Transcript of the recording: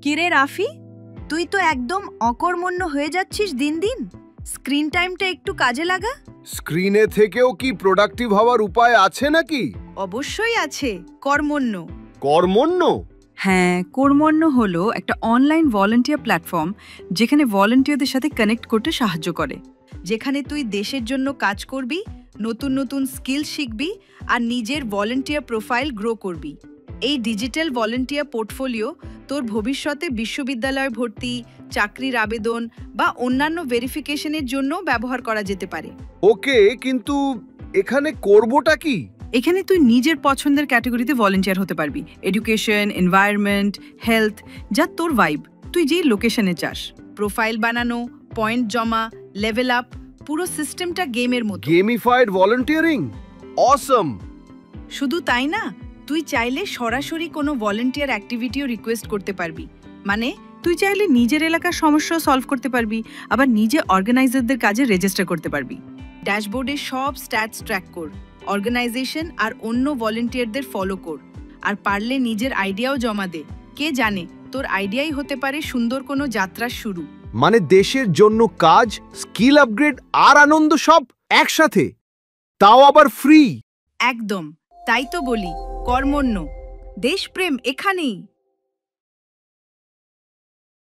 কিরে রাফি, তুই তো একদম অকর্মণ্য হয়ে যাচ্ছিস দিন দিন। স্ক্রিন টাইমটা একটু কাজে লাগা। স্ক্রিনে থেকেও কি প্রোডাক্টিভ হওয়ার উপায় আছে নাকি? অবশ্যই আছে, কর্মণ্য। কর্মণ্য? হ্যাঁ, কর্মণ্য হলো একটা অনলাইন ভলান্টিয়ার প্ল্যাটফর্ম যেখানে ভলান্টিয়ারদের সাথে কানেক্ট করতে সাহায্য করে। যেখানে তুই দেশের জন্য কাজ করবি, নতুন নতুন স্কিল শিখবি আর নিজের ভলান্টিয়ার প্রোফাইল গ্রো করবি। এই ডিজিটাল ভলান্টিয়ার পোর্টফোলিও তোর ভবিষ্যতে বিশ্ববিদ্যালয় ভর্তি, চাকরির আবেদন বা অন্যান্য ভেরিফিকেশনের জন্য ব্যবহার করা যেতে পারে। ওকে, কিন্তু এখানে করবোটা কি? এখানে তুই নিজের পছন্দের ক্যাটাগরিতে ভলান্টিয়ার হতে পারবি। এডুকেশন, এনভায়রনমেন্ট, হেলথ, যা তোর ভাইব, তুই যেই লোকেশনে চাস। প্রোফাইল বানানো, পয়েন্ট জমা, লেভেল আপ, পুরো সিস্টেমটা গেমের মতো। গেমিফাইড ভলান্টিয়ারিং, অসম। শুধু তাই না, তুই চাইলে সরাসরি কোনো ভলান্টিয়ার অ্যাক্টিভিটিও রিকোয়েস্ট করতে পারবি। মানে তুই চাইলে নিজের এলাকার সমস্যা সলভ করতে পারবি, আবার নিজে অর্গানাইজারদের কাজে রেজিস্টার করতে পারবি। ড্যাশবোর্ডে সব স্ট্যাটস ট্র্যাক কর, অর্গানাইজেশন আর অন্য ভলান্টিয়ারদের ফলো কর, আর পারলে নিজের আইডিয়াও জমা দে। কে জানে, তোর আইডিয়াই হতে পারে সুন্দর কোনো যাত্রার শুরু। মানে দেশের জন্য কাজ, স্কিল আপগ্রেড আর আনন্দ সব একসাথে, তাও আবার ফ্রি। একদম, তাই তো বলি, কর্মণ্য, দেশপ্রেম এখানেই।